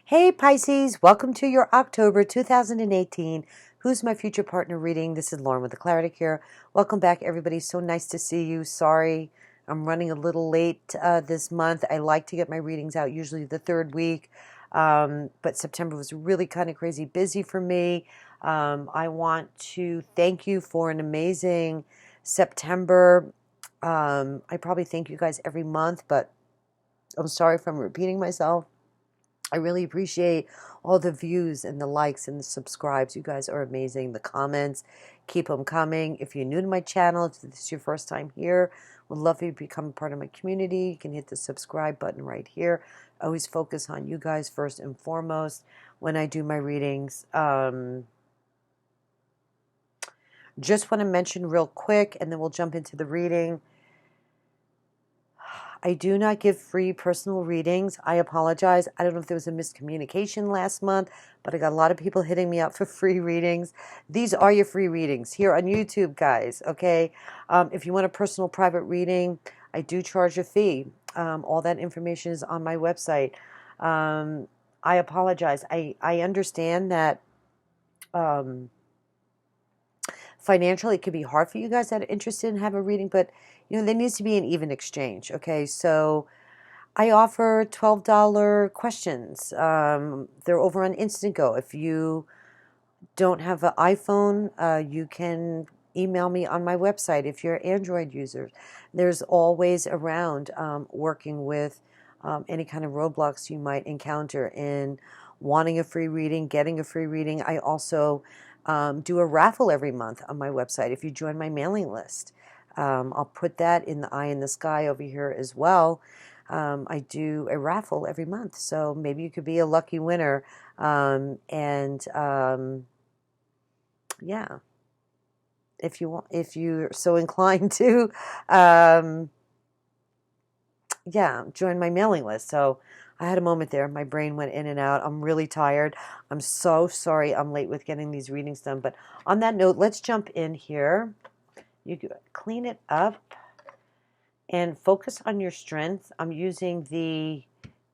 Hey Pisces, welcome to your October 2018 Who's My Future Partner reading. This is Lauren with the Clarity Cure. Welcome back, everybody. So nice to see you. Sorry, I'm running a little late this month. I like to get my readings out usually the third week, but September was really kind of crazy busy for me. I want to thank you for an amazing September. I probably thank you guys every month, but I'm sorry if I'm repeating myself. I really appreciate all the views and the likes and the subscribes. You guys are amazing. The comments, keep them coming. If you're new to my channel, if this is your first time here, would love for you to become a part of my community. You can hit the subscribe button right here. I always focus on you guys first and foremost when I do my readings. Just want to mention real quick, and then we'll jump into the reading. I do not give free personal readings. I apologize. I don't know if there was a miscommunication last month, but I got a lot of people hitting me up for free readings. These are your free readings here on YouTube, guys, okay? If you want a personal private reading, I do charge a fee. All that information is on my website. I apologize. I understand that financially it could be hard for you guys that are interested in having a reading, but there needs to be an even exchange. Okay, so I offer $12 questions. They're over on INSTANTGO. If you don't have an iPhone, you can email me on my website. If you're Android users, there's always around working with any kind of roadblocks you might encounter in wanting a free reading, getting a free reading. I also do a raffle every month on my website if you join my mailing list. I'll put that in the eye in the sky over here as well. I do a raffle every month, so maybe you could be a lucky winner. Yeah, if you want, if you're so inclined to, yeah, join my mailing list. So I had a moment there. My brain went in and out. I'm really tired. I'm so sorry I'm late with getting these readings done. But on that note, let's jump in here. You clean it up and focus on your strength. I'm using the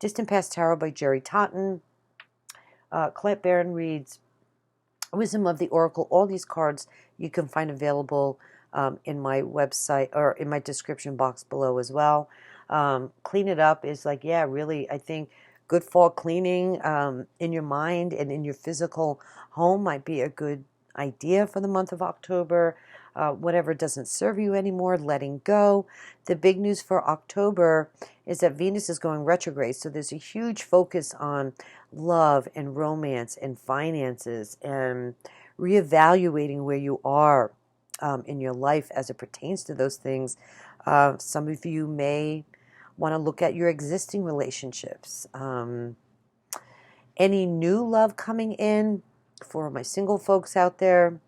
Distant Past Tarot by Jerry Totten. Colette Barron reads Wisdom of the Oracle. All these cards you can find available in my website or in my description box below as well. Clean it up is like, yeah, really, I think good fall cleaning in your mind and in your physical home might be a good idea for the month of October. Whatever doesn't serve you anymore, letting go. The big news for October is that Venus is going retrograde, so there's a huge focus on love and romance and finances and reevaluating where you are in your life as it pertains to those things. Some of you may want to look at your existing relationships. Any new love coming in for my single folks out there.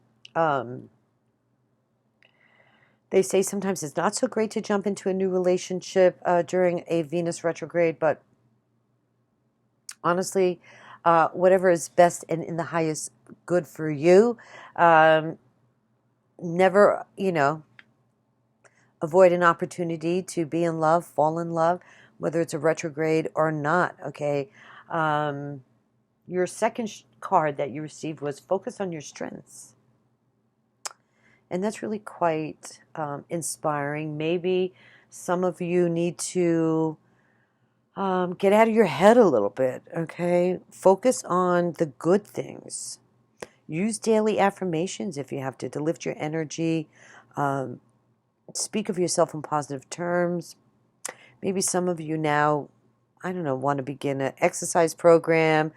They say sometimes it's not so great to jump into a new relationship during a Venus retrograde, but honestly, whatever is best and in the highest good for you. Never, avoid an opportunity to be in love, fall in love, whether it's a retrograde or not, okay? Your second card that you received was focus on your strengths. And that's really quite inspiring. Maybe some of you need to get out of your head a little bit, okay? Focus on the good things. Use daily affirmations if you have to lift your energy. Speak of yourself in positive terms. Maybe some of you now, I don't know, want to begin an exercise program,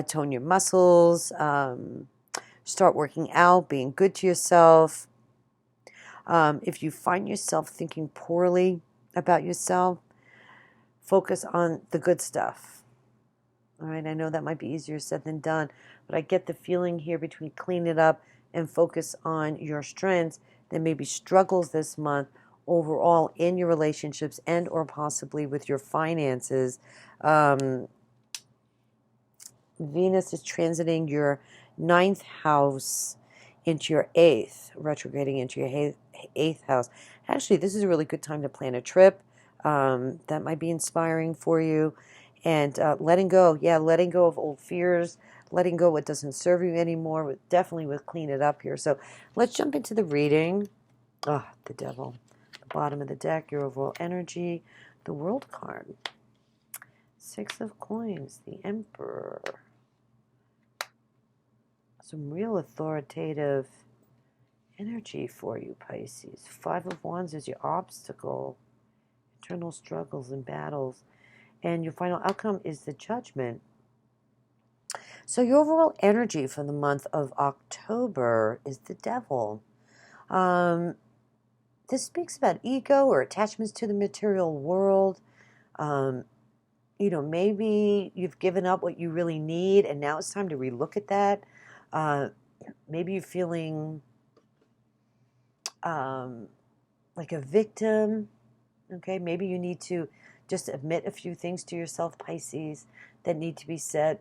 tone your muscles, start working out, being good to yourself. If you find yourself thinking poorly about yourself, focus on the good stuff. All right, I know that might be easier said than done, but I get the feeling here between clean it up and focus on your strengths. There may be struggles this month overall in your relationships and or possibly with your finances. Venus is transiting your 9th house into your 8th, retrograding into your 8th house. Actually, this is a really good time to plan a trip. That might be inspiring for you. And letting go, yeah, letting go of old fears, letting go what doesn't serve you anymore. Definitely would clean it up here. So let's jump into the reading. Oh, the devil. The bottom of the deck, your overall energy. The world card. 6 of coins. The emperor. Some real authoritative energy for you, Pisces. 5 of wands is your obstacle. Internal struggles and battles. And your final outcome is the judgment. So your overall energy for the month of October is the devil. This speaks about ego or attachments to the material world. Maybe you've given up what you really need, and now it's time to relook at that. Maybe you're feeling like a victim. Okay, maybe you need to just admit a few things to yourself, Pisces, that need to be said.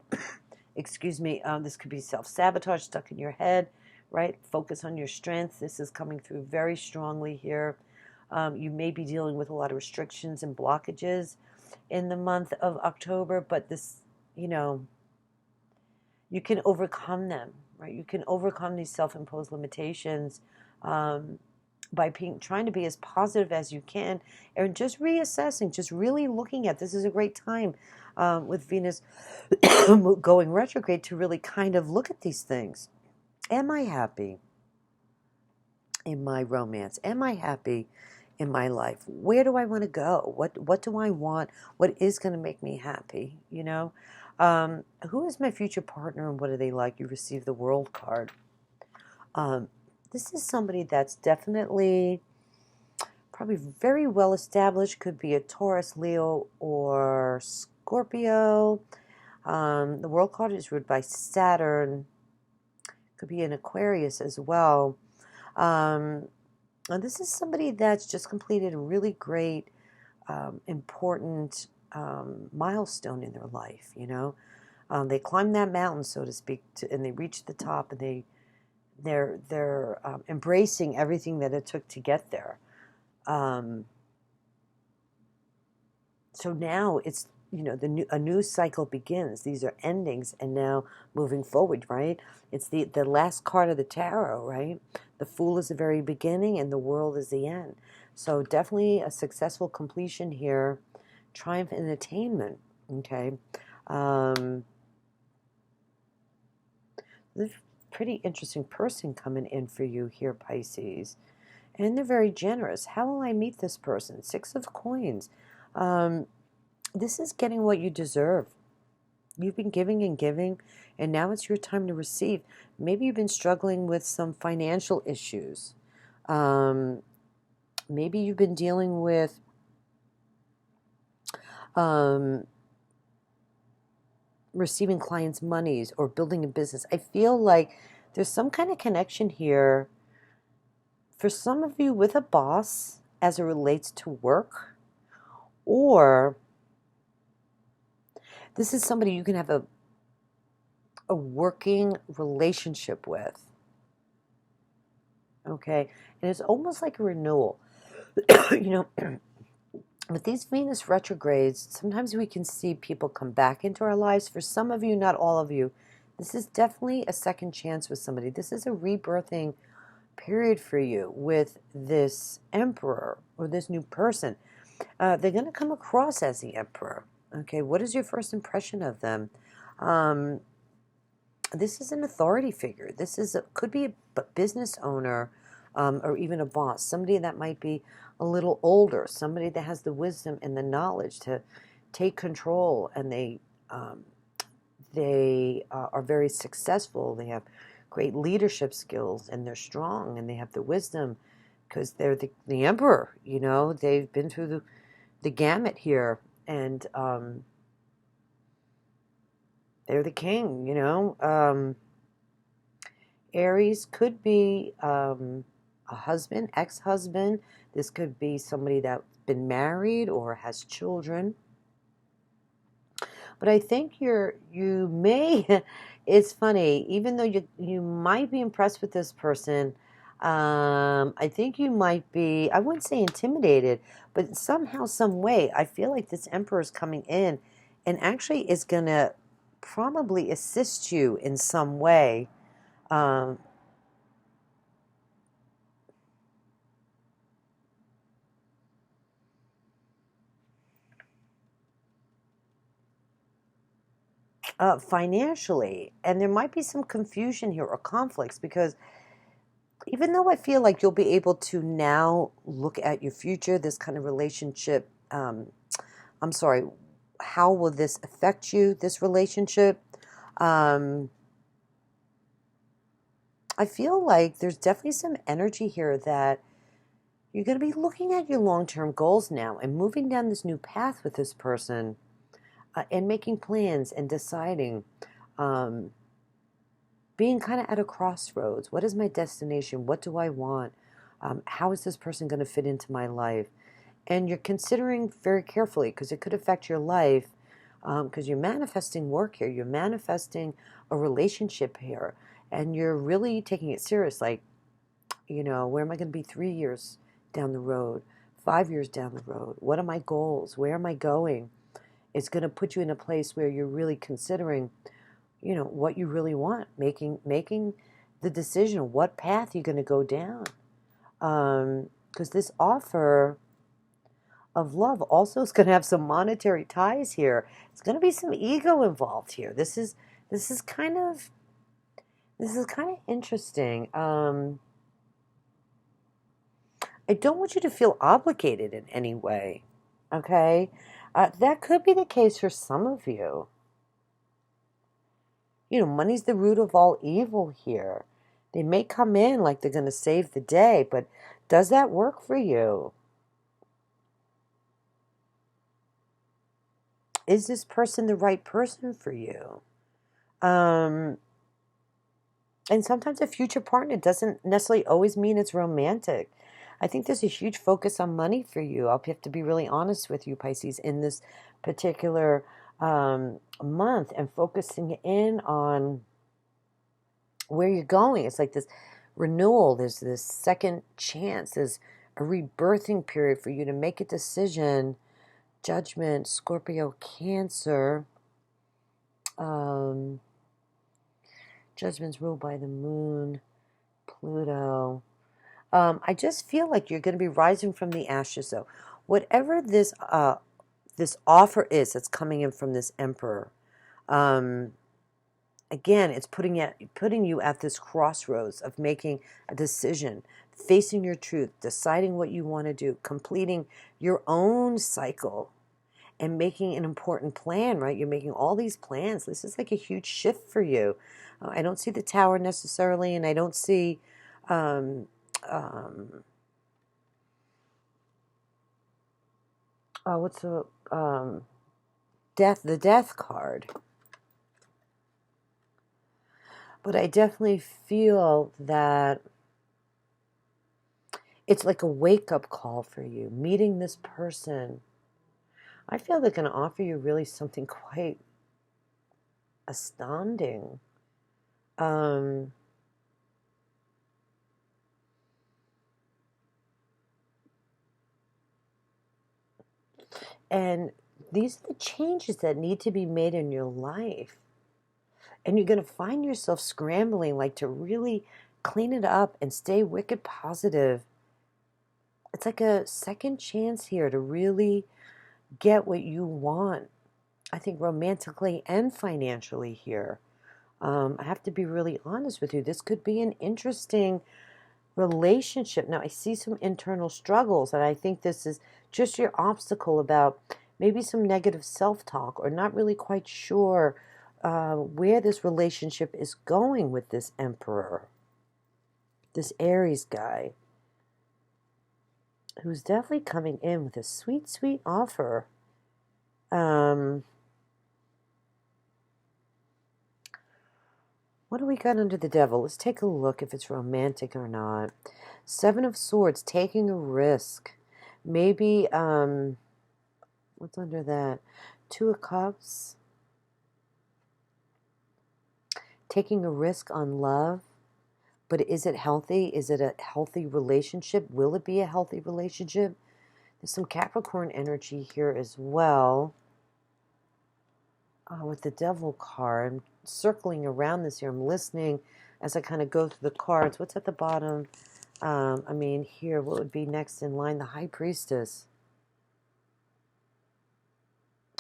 Excuse me. This could be self-sabotage stuck in your head, right? Focus on your strengths. This is coming through very strongly here. You may be dealing with a lot of restrictions and blockages in the month of October, but this, you can overcome them, right? You can overcome these self-imposed limitations by trying to be as positive as you can, and just reassessing, just really looking at, this is a great time with Venus going retrograde to really kind of look at these things. Am I happy in my romance? Am I happy in my life? Where do I want to go? What do I want? What is going to make me happy? Who is my future partner and what are they like? You receive the World card. This is somebody that's definitely probably very well established. Could be a Taurus, Leo, or Scorpio. The World card is ruled by Saturn. Could be an Aquarius as well. And this is somebody that's just completed a really great, important milestone in their life. They climbed that mountain, so to speak, and they reached the top, and they're embracing everything that it took to get there. So now it's, a new cycle begins. These are endings, and now moving forward, right? It's the last card of the tarot, right? The Fool is the very beginning, and the World is the end. So definitely a successful completion here. Triumph and attainment, okay? There's a pretty interesting person coming in for you here, Pisces. And they're very generous. How will I meet this person? 6 of coins. This is getting what you deserve. You've been giving and giving, and now it's your time to receive. Maybe you've been struggling with some financial issues. Maybe you've been dealing with receiving clients' monies or building a business. I feel like there's some kind of connection here for some of you with a boss as it relates to work, or this is somebody you can have a working relationship with. Okay? And it's almost like a renewal. With these Venus retrogrades, sometimes we can see people come back into our lives. For some of you, not all of you, this is definitely a second chance with somebody. This is a rebirthing period for you with this emperor or this new person. They're going to come across as the emperor. Okay, what is your first impression of them? This is an authority figure. This could be a business owner or even a boss, somebody that might be a little older, somebody that has the wisdom and the knowledge to take control, and they are very successful. They have great leadership skills, and they're strong, and they have the wisdom because they're the emperor. They've been through the gamut here, and they're the king. Aries could be a husband, ex-husband. This could be somebody that's been married or has children. But I think you may, it's funny, even though you might be impressed with this person, I think you might be, I wouldn't say intimidated, but somehow, some way, I feel like this emperor is coming in and actually is going to probably assist you in some way. Um, Financially, and there might be some confusion here or conflicts, because even though I feel like you'll be able to now look at your future, this kind of relationship, I'm sorry, how will this affect you, this relationship? Um, I feel like there's definitely some energy here that you're going to be looking at your long-term goals now and moving down this new path with this person, and making plans and deciding, um, being kind of at a crossroads. What is my destination? What do I want? How is this person going to fit into my life? And you're considering very carefully, because it could affect your life, because you're manifesting work here. You're manifesting a relationship here. And you're really taking it serious. Like, where am I going to be 3 years down the road, 5 years down the road? What are my goals? Where am I going? It's going to put you in a place where you're really considering, what you really want, making the decision, what path you're going to go down. Because this offer of love also is going to have some monetary ties here. It's going to be some ego involved here. This is kind of interesting. I don't want you to feel obligated in any way. Okay, that could be the case for some of you. Money's the root of all evil here. They may come in like they're going to save the day, but does that work for you? Is this person the right person for you? Um, and sometimes a future partner doesn't necessarily always mean it's romantic. I think there's a huge focus on money for you. I'll have to be really honest with you, Pisces, in this particular month, and focusing in on where you're going. It's like this renewal. There's this second chance. There's a rebirthing period for you to make a decision. Judgment, Scorpio, Cancer. Um, Judgment's ruled by the moon, Pluto. I just feel like you're going to be rising from the ashes, though. Whatever this offer is that's coming in from this emperor, um, again, it's putting you at this crossroads of making a decision, facing your truth, deciding what you want to do, completing your own cycle, and making an important plan, right? You're making all these plans. This is like a huge shift for you. I don't see the tower necessarily, and I don't see um, um, what's the the death card. But I definitely feel that it's like a wake-up call for you, meeting this person. I feel they're going to offer you really something quite astounding. Um, and these are the changes that need to be made in your life. And you're going to find yourself scrambling, like, to really clean it up and stay wicked positive. It's like a second chance here to really get what you want. I think romantically and financially here. I have to be really honest with you. This could be an interesting relationship. Now, I see some internal struggles, and I think this is just your obstacle about maybe some negative self-talk, or not really quite sure where this relationship is going with this emperor, this Aries guy, who's definitely coming in with a sweet, sweet offer. What do we got under the devil? Let's take a look if it's romantic or not. Seven of Swords, taking a risk. Maybe, what's under that? Two of Cups. Taking a risk on love. But is it healthy? Is it a healthy relationship? Will it be a healthy relationship? There's some Capricorn energy here as well. with the Devil card. I'm circling around this here. I'm listening as I kind of go through the cards. What's at the bottom? I mean, here, what would be next in line? The High Priestess.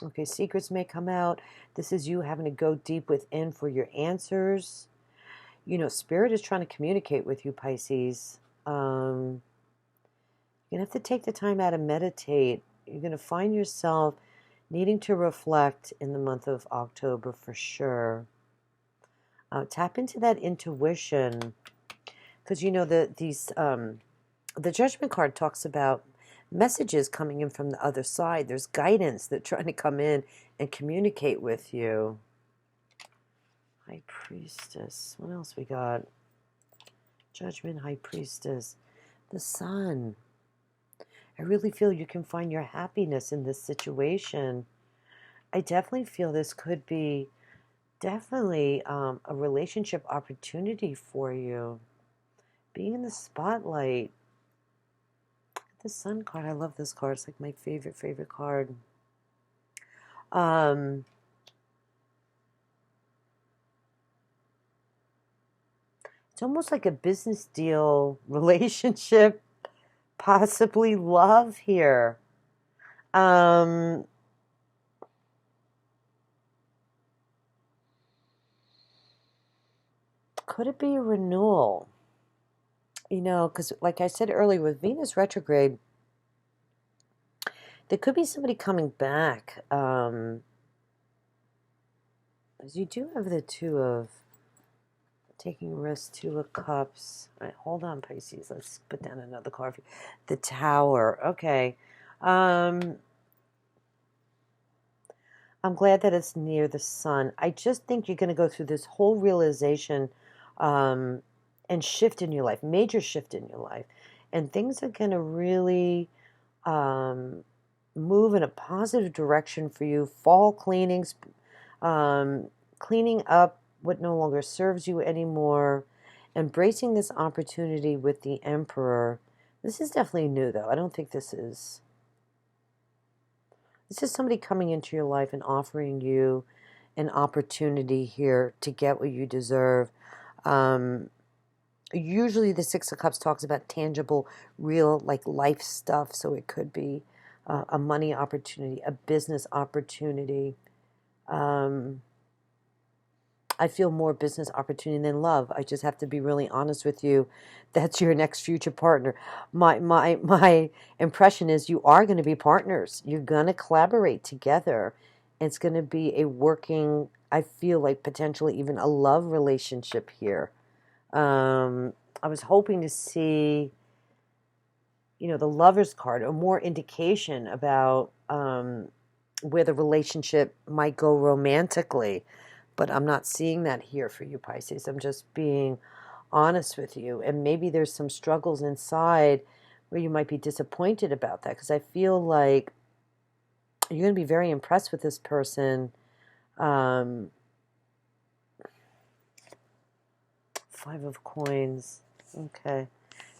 Okay, secrets may come out. This is you having to go deep within for your answers. You know, Spirit is trying to communicate with you, Pisces. You're going to have to take the time out to meditate. You're going to find yourself needing to reflect in the month of October for sure. Tap into that intuition, because you know the Judgment card talks about messages coming in from the other side. There's guidance that's trying to come in and communicate with you. High Priestess. What else we got? Judgment, High Priestess. The Sun. I really feel you can find your happiness in this situation. I definitely feel this could be definitely a relationship opportunity for you. Being in the spotlight. The Sun card. I love this card. It's like my favorite card. It's almost like a business deal, relationship, possibly love here. Could it be a renewal? You know, because like I said earlier, with Venus retrograde, there could be somebody coming back. As you do have the Two of taking risks, Two of Cups. All right, hold on, Pisces. Let's put down another card. The Tower. Okay. I'm glad that it's near the Sun. I just think you're going to go through this whole realization and shift in your life, major shift in your life. And things are going to really move in a positive direction for you. Fall cleanings, cleaning up what no longer serves you anymore, embracing this opportunity with the Emperor. This is definitely new, though. I don't think this is somebody coming into your life and offering you an opportunity here to get what you deserve. Usually the Six of Cups talks about tangible, real, like life stuff. So it could be a money opportunity, a business opportunity. I feel more business opportunity than love. I just have to be really honest with you. That's your next future partner. My impression is you are going to be partners. You're going to collaborate together. It's going to be a working, I feel like potentially even a love relationship here. I was hoping to see, you know, the Lover's card, or more indication about where the relationship might go romantically. But I'm not seeing that here for you, Pisces. I'm just being honest with you. And maybe there's some struggles inside where you might be disappointed about that. Because I feel like you're going to be very impressed with this person. Five of Coins. Okay.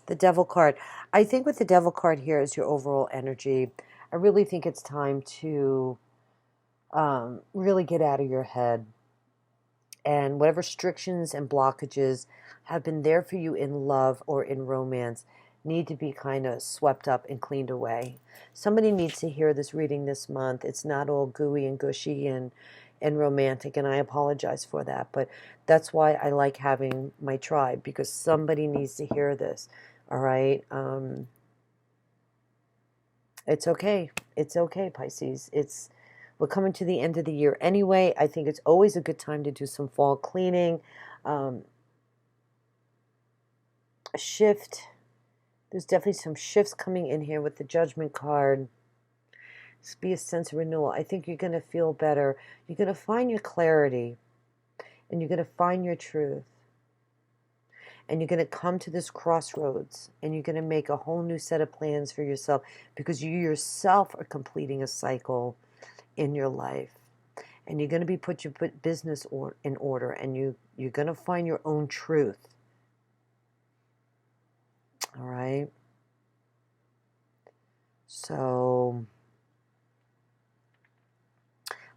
The Devil card. I think with the Devil card here is your overall energy. I really think it's time to really get out of your head. And whatever restrictions and blockages have been there for you in love or in romance need to be kind of swept up and cleaned away. Somebody needs to hear this reading this month. It's not all gooey and gushy and romantic, and I apologize for that. But that's why I like having my tribe, because somebody needs to hear this. All right? It's okay. It's okay, Pisces. We're coming to the end of the year anyway. I think it's always a good time to do some fall cleaning. A shift. There's definitely some shifts coming in here with the Judgment card. It's be a sense of renewal. I think you're going to feel better. You're going to find your clarity. And you're going to find your truth. And you're going to come to this crossroads. And you're going to make a whole new set of plans for yourself. Because you yourself are completing a cycle in your life, and you're going to be put your business in order, and you're going to find your own truth. All right. So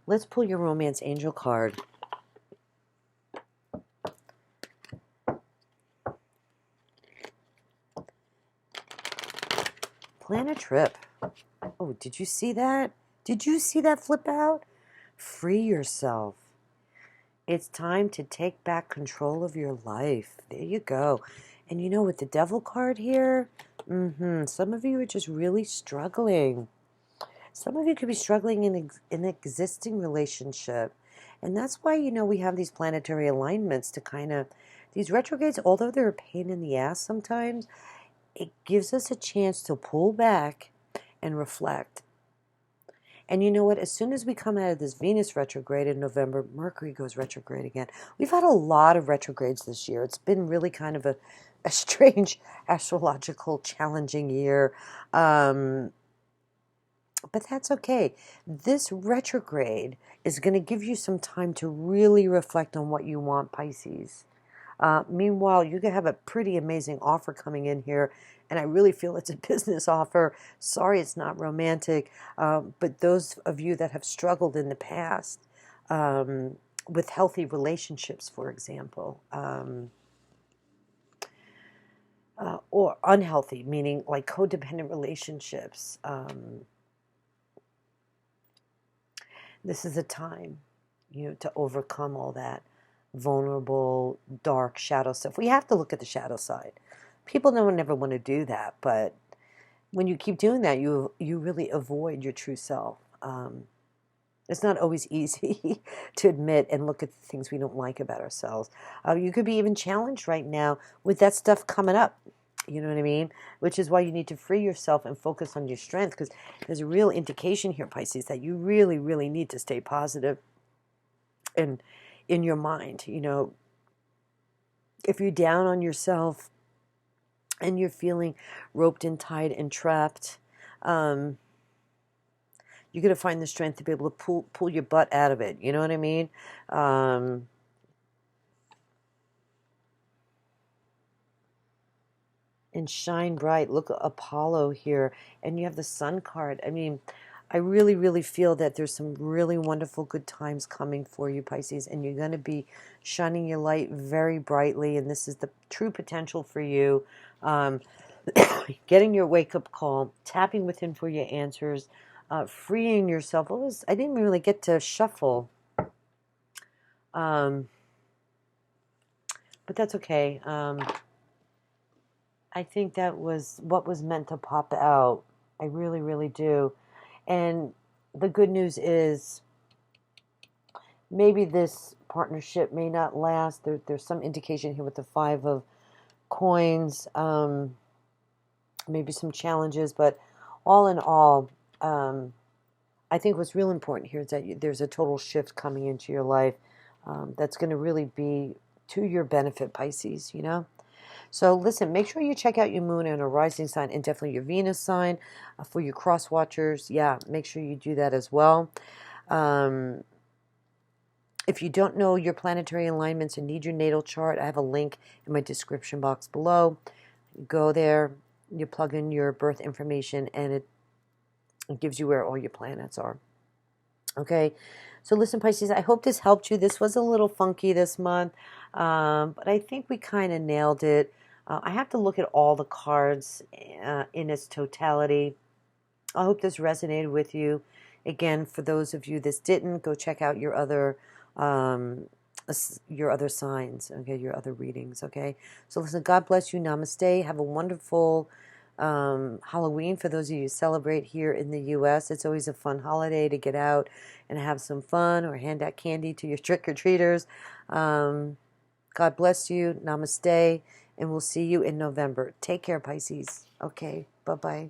Let's pull your romance angel card. Plan a trip. Oh, did you see that? Did you see that flip out? Free yourself. It's time to take back control of your life. There you go. And you know, with the devil card here, some of you are just really struggling. Some of you could be struggling in an existing relationship. And that's why, you know, we have these planetary alignments to kind of, these retrogrades, although they're a pain in the ass sometimes, it gives us a chance to pull back and reflect. And you know what? As soon as we come out of this Venus retrograde in November, Mercury goes retrograde again. We've had a lot of retrogrades this year. It's been really kind of a strange astrological challenging year. But that's okay. This retrograde is going to give you some time to really reflect on what you want, Pisces. Meanwhile, you could have a pretty amazing offer coming in here, and I really feel it's a business offer. Sorry, it's not romantic, but those of you that have struggled in the past with healthy relationships, for example, or unhealthy, meaning like codependent relationships, this is a time, you know, to overcome all that vulnerable, dark shadow stuff. We have to look at the shadow side. People never want to do that, but when you keep doing that, you really avoid your true self. It's not always easy to admit and look at the things we don't like about ourselves. You could be even challenged right now with that stuff coming up. You know what I mean? Which is why you need to free yourself and focus on your strength, because there's a real indication here, Pisces, that you really, really need to stay positive and in your mind. You know, if you're down on yourself and you're feeling roped and tied and trapped, you're going to find the strength to be able to pull your butt out of it. You know what I mean? And shine bright. Look at Apollo here. And you have the Sun card. I mean, I really, really feel that there's some really wonderful good times coming for you, Pisces. And you're going to be shining your light very brightly. And this is the true potential for you. Getting your wake-up call. Tapping within for your answers. Freeing yourself. I didn't really get to shuffle. But that's okay. I think that was what was meant to pop out. I really, really do. And the good news is maybe this partnership may not last. There's some indication here with the Five of Coins. Maybe some challenges. But all in all, I think what's real important here is that there's a total shift coming into your life that's going to really be to your benefit, Pisces, you know? So listen, make sure you check out your moon and a rising sign and definitely your Venus sign for your cross watchers. Yeah, make sure you do that as well. If you don't know your planetary alignments and need your natal chart, I have a link in my description box below. You go there, you plug in your birth information, and it gives you where all your planets are. Okay, so listen, Pisces, I hope this helped you. This was a little funky this month, but I think we kind of nailed it. I have to look at all the cards in its totality. I hope this resonated with you. Again, for those of you this didn't, go check out your other signs, okay, your other readings, okay? So listen, God bless you. Namaste. Have a wonderful Halloween for those of you who celebrate here in the U.S. It's always a fun holiday to get out and have some fun or hand out candy to your trick-or-treaters. God bless you. Namaste. And we'll see you in November. Take care, Pisces. Okay, bye-bye.